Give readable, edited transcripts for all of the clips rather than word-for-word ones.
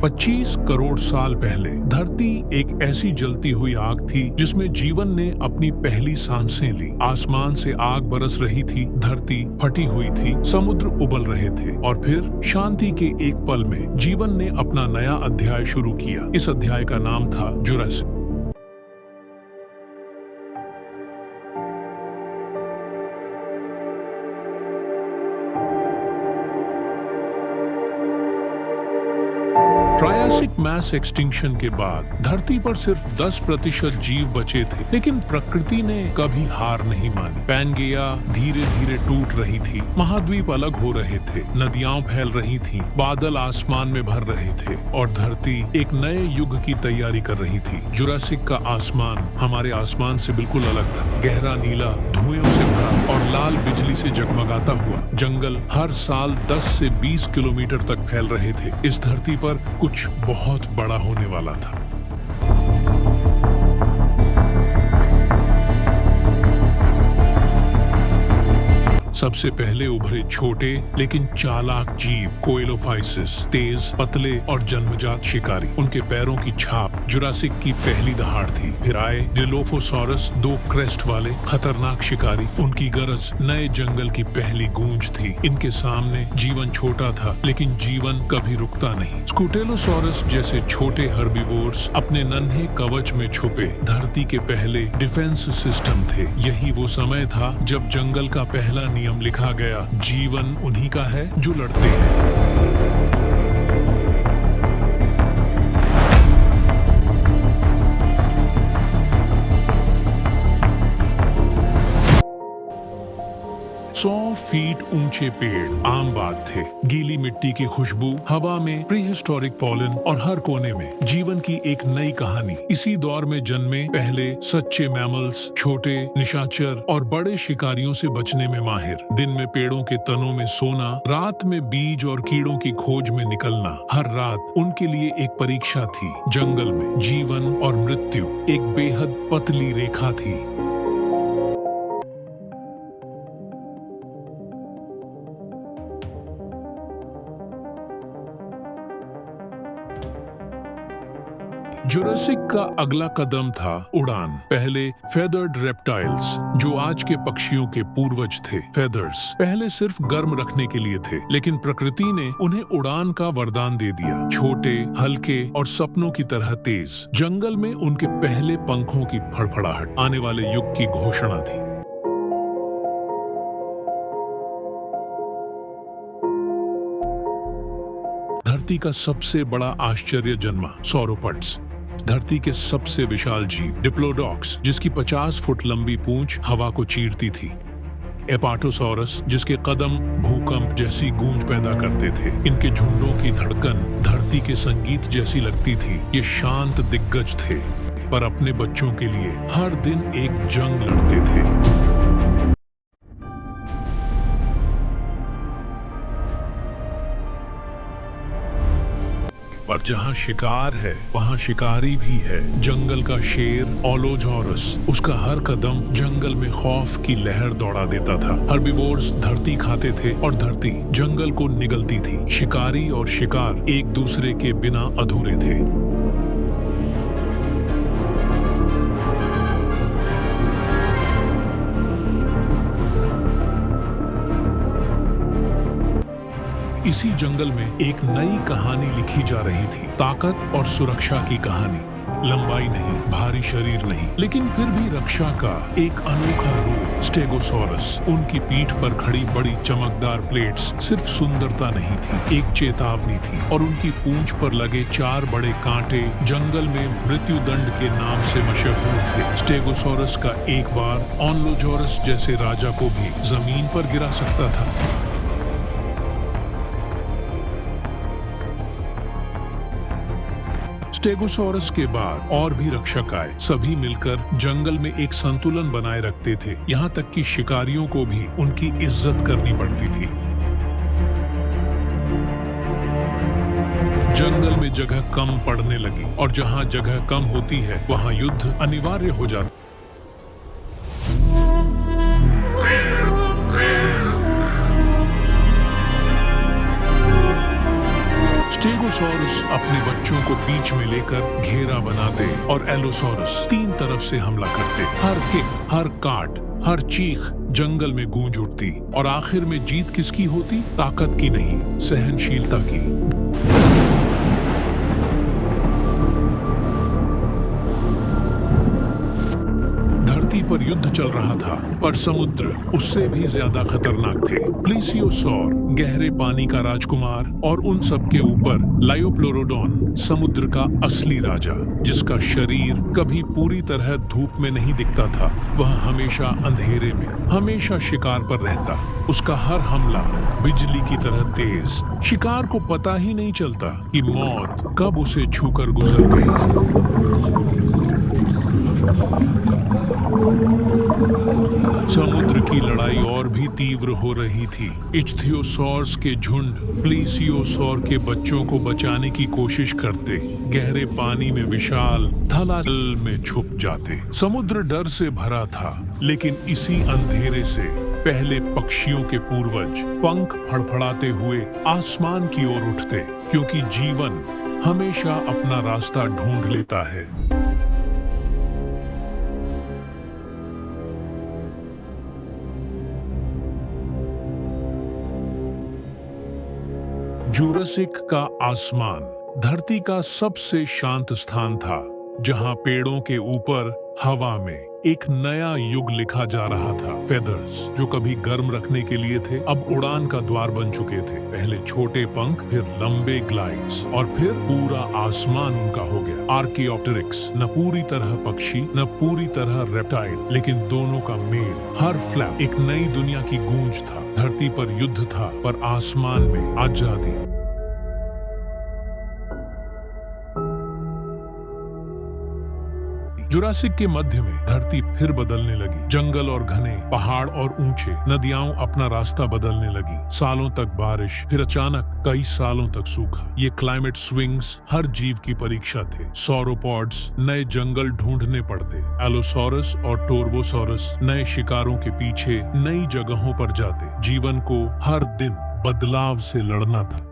25 करोड़ साल पहले धरती एक ऐसी जलती हुई आग थी जिसमें जीवन ने अपनी पहली सांसें ली। आसमान से आग बरस रही थी, धरती फटी हुई थी, समुद्र उबल रहे थे और फिर शांति के एक पल में जीवन ने अपना नया अध्याय शुरू किया। इस अध्याय का नाम था जुरासिक। ट्रायसिक मैस एक्सटिंक्शन के बाद धरती पर सिर्फ 10% जीव बचे थे, लेकिन प्रकृति ने कभी हार नहीं मानी। पैंगेया धीरे धीरे टूट रही थी, महाद्वीप अलग हो रहे थे, नदियां फैल रही थीं, बादल आसमान में भर रहे थे और धरती एक नए युग की तैयारी कर रही थी। जुरासिक का आसमान हमारे आसमान से बिल्कुल अलग था, गहरा नीला, धुएं से भरा और लाल बिजली से जगमगाता हुआ। जंगल हर साल 10 से 20 किलोमीटर तक फैल रहे थे। इस धरती पर कुछ बहुत बड़ा होने वाला था। सबसे पहले उभरे छोटे लेकिन चालाक जीव कोएलोफाइसिस, तेज, पतले और जन्मजात शिकारी। उनके पैरों की छाप जुरासिक की पहली दहाड़ थी। फिर आए डिलोफोसॉरस, 2 क्रेस्ट वाले खतरनाक शिकारी। उनकी गरज नए जंगल की पहली गूंज थी। इनके सामने जीवन छोटा था, लेकिन जीवन कभी रुकता नहीं। स्कूटेलोसॉरस जैसे छोटे हर्बीवोर्स अपने नन्हे कवच में छुपे धरती के पहले डिफेंस सिस्टम थे। यही वो समय था जब जंगल का पहला नियम लिखा गया, जीवन उन्हीं का है जो लड़ते हैं। सौ फीट ऊंचे पेड़ आम बात थे। गीली मिट्टी की खुशबू, हवा में प्रीहिस्टोरिक पॉलन और हर कोने में जीवन की एक नई कहानी। इसी दौर में जन्मे पहले सच्चे मैमल्स, छोटे निशाचर और बड़े शिकारियों से बचने में माहिर। दिन में पेड़ों के तनों में सोना, रात में बीज और कीड़ों की खोज में निकलना। हर रात उनके लिए एक परीक्षा थी। जंगल में जीवन और मृत्यु एक बेहद पतली रेखा थी। जुरासिक का अगला कदम था उड़ान। पहले फेदर्ड रेप्टाइल्स, जो आज के पक्षियों के पूर्वज थे। फेदर्स पहले सिर्फ गर्म रखने के लिए थे, लेकिन प्रकृति ने उन्हें उड़ान का वरदान दे दिया। छोटे, हल्के और सपनों की तरह तेज। जंगल में उनके पहले पंखों की फड़फड़ाहट आने वाले युग की घोषणा थी। धरती का सबसे बड़ा आश्चर्य जन्मा, सौरोपड्स। धरती के सबसे विशाल जीव डिप्लोडॉक्स, जिसकी 50 फुट लंबी पूंछ हवा को चीरती थी। एपाटोसॉरस, जिसके कदम भूकंप जैसी गूंज पैदा करते थे। इनके झुंडों की धड़कन धरती के संगीत जैसी लगती थी। ये शांत दिग्गज थे, पर अपने बच्चों के लिए हर दिन एक जंग लड़ते थे। पर जहाँ शिकार है वहाँ शिकारी भी है। जंगल का शेर ओलोजोरस, उसका हर कदम जंगल में खौफ की लहर दौड़ा देता था। हर्बीवोर्स धरती खाते थे और धरती जंगल को निगलती थी। शिकारी और शिकार एक दूसरे के बिना अधूरे थे। इसी जंगल में एक नई कहानी लिखी जा रही थी, ताकत और सुरक्षा की कहानी। लंबाई नहीं, भारी शरीर नहीं, लेकिन फिर भी रक्षा का एक अनोखा रूप, स्टेगोसॉरस। उनकी पीठ पर खड़ी बड़ी चमकदार प्लेट्स सिर्फ सुंदरता नहीं थी, एक चेतावनी थी। और उनकी पूंछ पर लगे 4 बड़े कांटे जंगल में मृत्युदंड के नाम से मशहूर थे। स्टेगोसॉरस का एक बार ओनलोजोरस जैसे राजा को भी जमीन पर गिरा सकता था। स्टेगोसॉरस के बाद और भी रक्षक आए। सभी मिलकर जंगल में एक संतुलन बनाए रखते थे, यहाँ तक कि शिकारियों को भी उनकी इज्जत करनी पड़ती थी। जंगल में जगह कम पड़ने लगी और जहाँ जगह कम होती है वहाँ युद्ध अनिवार्य हो जाता। ब्राचियोसॉरस अपने बच्चों को बीच में लेकर घेरा बनाते और एलोसॉरस 3 तरफ से हमला करते। हर किक, हर काट, हर चीख जंगल में गूंज उठती और आखिर में जीत किसकी होती? ताकत की नहीं, सहनशीलता की। पर युद्ध चल रहा था, पर समुद्र उससे भी ज्यादा खतरनाक थे। प्लीसियोसॉर गहरे पानी का राजकुमार और उन सब के ऊपर लायोप्लोरोडोन समुद्र का असली राजा, जिसका शरीर कभी पूरी तरह धूप में नहीं दिखता था। वह हमेशा अंधेरे में, हमेशा शिकार पर रहता। उसका हर हमला बिजली की तरह तेज। शिकार को पता ही नहीं चलता कि मौत कब उसे छूकर गुजर गई। समुद्र की लड़ाई और भी तीव्र हो रही थी। इच्थियोसॉर्स के झुंड प्लीसियोसॉर के बच्चों को बचाने की कोशिश करते, गहरे पानी में विशाल थलाजल में छुप जाते। समुद्र डर से भरा था, लेकिन इसी अंधेरे से पहले पक्षियों के पूर्वज पंख फड़फड़ाते हुए आसमान की ओर उठते, क्योंकि जीवन हमेशा अपना रास्ता ढूंढ लेता है। जुरासिक का आसमान धरती का सबसे शांत स्थान था, जहां पेड़ों के ऊपर हवा में एक नया युग लिखा जा रहा था। फेदर्स जो कभी गर्म रखने के लिए थे, अब उड़ान का द्वार बन चुके थे। पहले छोटे पंख, फिर लंबे ग्लाइड्स, और फिर पूरा आसमान उनका हो गया। आर्कियोप्टेरिक्स, न पूरी तरह पक्षी, न पूरी तरह रेप्टाइल, लेकिन दोनों का मेल। हर फ्लैप एक नई दुनिया की गूंज था। धरती पर युद्ध था, पर आसमान में आजादी। जुरासिक के मध्य में धरती फिर बदलने लगी। जंगल और घने, पहाड़ और ऊंचे, नदियां अपना रास्ता बदलने लगी। सालों तक बारिश, फिर अचानक कई सालों तक सूखा। ये क्लाइमेट स्विंग्स हर जीव की परीक्षा थे। सौरोपॉड्स नए जंगल ढूंढने पड़ते। एलोसॉरस और टोर्वोसॉरस नए शिकारों के पीछे नई जगहों पर जाते। जीवन को हर दिन बदलाव से लड़ना था।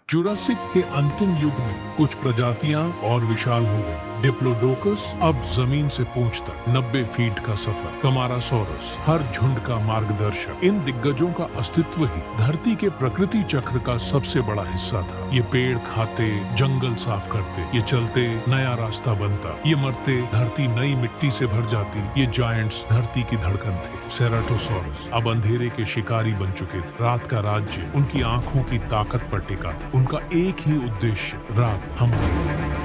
जुरासिक के अंतिम युग में कुछ प्रजातियां और विशाल हो गई। डिप्लोडोकस अब जमीन से पूंछ तक 90 फीट का सफर। कमारासोरस हर झुंड का मार्गदर्शक। इन दिग्गजों का अस्तित्व ही धरती के प्रकृति चक्र का सबसे बड़ा हिस्सा था। ये पेड़ खाते, जंगल साफ करते, ये चलते, नया रास्ता बनता, ये मरते, धरती नई मिट्टी से भर जाती। ये जायंट्स धरती की धड़कन थे। सेराटोसॉरस अब अंधेरे के शिकारी बन चुके थे। रात का राज्य उनकी आंखों की ताकत पर टिका था। उनका एक ही उद्देश्य, रात हमारी।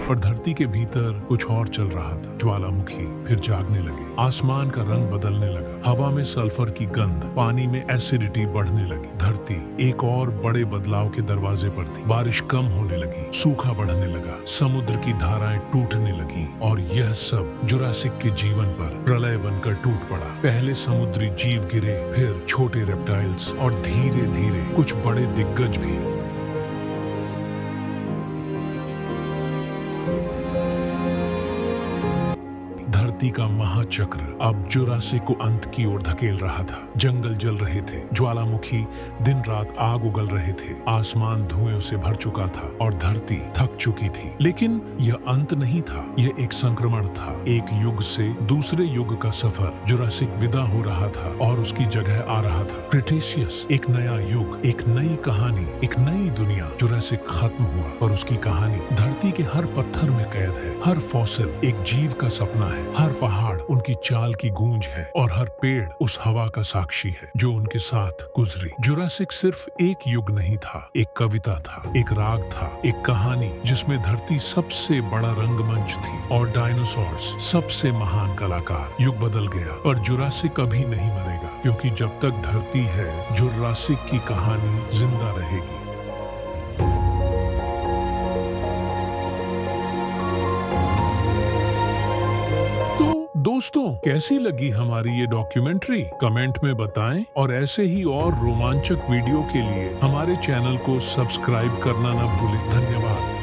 पर धरती के भीतर कुछ और चल रहा था। ज्वालामुखी फिर जागने लगे। आसमान का रंग बदलने लगा। हवा में सल्फर की गंध, पानी में एसिडिटी बढ़ने लगी। धरती एक और बड़े बदलाव के दरवाजे पर थी। बारिश कम होने लगी, सूखा बढ़ने लगा, समुद्र की धाराएं टूटने लगी, और यह सब जुरासिक के जीवन पर प्रलय बनकर टूट पड़ा। पहले समुद्री जीव गिरे, फिर छोटे रेप्टाइल्स, और धीरे धीरे कुछ बड़े दिग्गज भी। धरती का महाचक्र अब जुरासिक को अंत की ओर धकेल रहा था। जंगल जल रहे थे, ज्वालामुखी दिन रात आग उगल रहे थे, आसमान धुएं से भर चुका था, और धरती थक चुकी थी। लेकिन यह अंत नहीं था, यह एक संक्रमण था। एक युग से दूसरे युग का सफर। जुरासिक विदा हो रहा था और उसकी जगह आ रहा था क्रिटेशियस। एक नया युग, एक नई कहानी, एक नई दुनिया। जुरासिक खत्म हुआ, पर उसकी कहानी धरती के हर पत्थर में कैद है। हर फॉसिल एक जीव का सपना है। हर पहाड़ उनकी चाल की गूंज है, और हर पेड़ उस हवा का साक्षी है जो उनके साथ गुजरी। जुरासिक सिर्फ एक युग नहीं था, एक कविता था, एक राग था, एक कहानी जिसमें धरती सबसे बड़ा रंगमंच थी और डायनासोर्स सबसे महान कलाकार। युग बदल गया, पर जुरासिक कभी नहीं मरेगा, क्योंकि जब तक धरती है, जुरासिक की कहानी जिंदा रहेगी। दोस्तों, कैसी लगी हमारी ये डॉक्यूमेंट्री? कमेंट में बताएं और ऐसे ही और रोमांचक वीडियो के लिए हमारे चैनल को सब्सक्राइब करना न भूलें। धन्यवाद।